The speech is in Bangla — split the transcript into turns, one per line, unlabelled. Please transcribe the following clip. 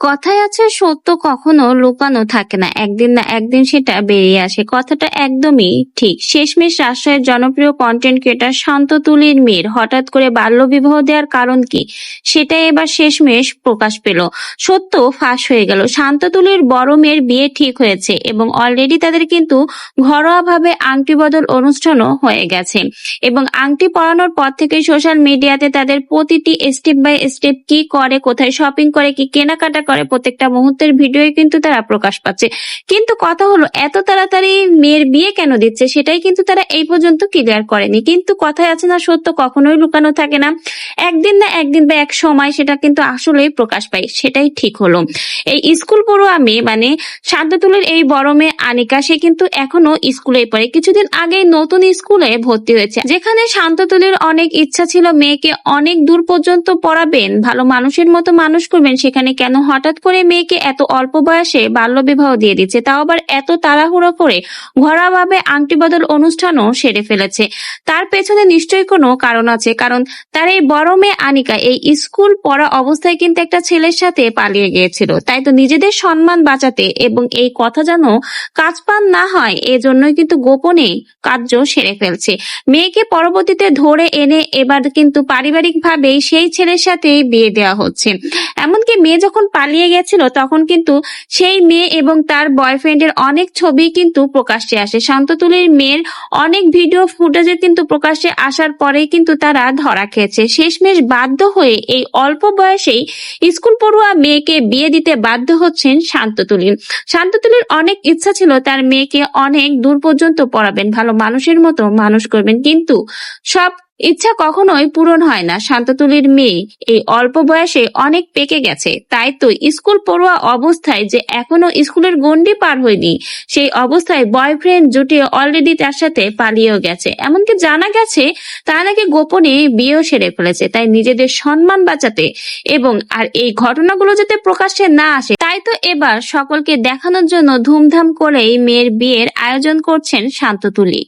কথায় আছে সত্য কখনো লুকানো থাকে না, একদিন না একদিন সেটা বেরিয়ে আসে। কথাটা একদমই ঠিক। শেষমেশ রাজশাহীর জনপ্রিয় কন্টেন্ট ক্রিয়েটার শান্ত তুলির মেয়ের হঠাৎ করে বাল্যবিবাহ দেওয়ার কারণ কি, সেটাই এবার শেষমেশ প্রকাশ পেল। সত্য ফাঁস হয়ে গেল। শান্ত তুলির বড় মেয়ের বিয়ে ঠিক হয়েছে এবং অলরেডি তাদের কিন্তু ঘরোয়াভাবে আংটি বদল অনুষ্ঠানও হয়ে গেছে। এবং আংটি পরানোর পর থেকে সোশ্যাল মিডিয়াতে তাদের প্রতিটি স্টেপ বাই স্টেপ কি করে, কোথায় শপিং করে, কি কেনাকাটা করে, প্রত্যেকটা মুহূর্তের ভিডিও কিন্তু তারা প্রকাশ পাচ্ছে। কিন্তু কথা হলো, এত তাড়াতাড়ি মেয়ের বিয়ে কেন দিচ্ছে সেটাই কিন্তু তারা এই পর্যন্ত ক্লিয়ার করেনি। কিন্তু কথায় আছে না, সত্য কখনোই লুকানো থাকে না, একদিন না একদিন বা এক সময় সেটা কিন্তু আসলেই প্রকাশ পায়। সেটাই ঠিক হলো। এই স্কুল পড়ুয়া মেয়ে মানে শান্ততুলের এই বড় মেয়ে আনিকা, সে কিন্তু এখনো স্কুলেই পড়ে। কিছুদিন আগে নতুন স্কুলে ভর্তি হয়েছে, যেখানে শান্ততুলের অনেক ইচ্ছা ছিল মেয়েকে অনেক দূর পর্যন্ত পড়াবেন, ভালো মানুষের মতো মানুষ করবেন। সেখানে কেন হঠাৎ করে মেয়েকে এত অল্প বয়সে বাল্যবিবাহ দিয়ে দিচ্ছে, তাও আবার এত তাড়াহুড়ো করে ঘরোয়াভাবে আংটি বদল অনুষ্ঠানও সেরে ফেলেছে। তার পেছনে নিশ্চয়ই কোনো কারণ আছে, কারণ তার এই বড় মেয়ে আনিকা এই স্কুল পড়া অবস্থায় কিন্তু একটা ছেলের সাথে পালিয়ে গিয়েছিল। তাই তো নিজেদের সম্মান বাঁচাতে এবং এই কথা যেন কাজ পান না হয়, এজন্যই কিন্তু গোপনে কার্য সেরে ফেলছে। মেয়েকে পরবর্তীতে ধরে এনে এবার কিন্তু পারিবারিক ভাবেই সেই ছেলের সাথে বিয়ে দেওয়া হচ্ছে। এমনকি মেয়ে যখন পালিয়ে গেছিল তখন কিন্তু সেই মেয়ে এবং তার বয়ফ্রেন্ডের অনেক ছবি কিন্তু প্রকাশ্যে আসে। শান্ততুলির মেয়ের অনেক ভিডিও ফুটেজে কিন্তু প্রকাশ্যে আসার পরেই কিন্তু তারা ধরা খেয়েছে। শেষমেশ বাধ্য হয়ে এই অল্প বয়সেই স্কুল পড়ুয়া মেয়েকে বিয়ে দিতে বাধ্য হচ্ছেন শান্ততুলি। শান্ততুলির অনেক ইচ্ছা ছিল তার মেয়েকে অনেক দূর পর্যন্ত পড়াবেন, ভালো মানুষের মতো মানুষ করবেন, কিন্তু সব ইচ্ছা কখনোই পূরণ হয় না। শান্ততুলির মেয়ে এই অল্প বয়সে অনেক পেকে গেছে। তাই তো স্কুল পড়ুয়া অবস্থায়, যে এখনো স্কুলের গণ্ডি পার হয়নি, সেই অবস্থায় বয়ফ্রেন্ড জুটিয়ে অলরেডি তার সাথে পালিয়েও গেছে। এমনকি জানা গেছে তারা নাকি গোপনে বিয়েও সেরে ফেলেছে। তাই নিজেদের সম্মান বাঁচাতে এবং আর এই ঘটনাগুলো যাতে প্রকাশ্যে না আসে, তাই তো এবার সকলকে দেখানোর জন্য ধুমধাম করেই মেয়ের বিয়ের আয়োজন করছেন শান্ততুলি।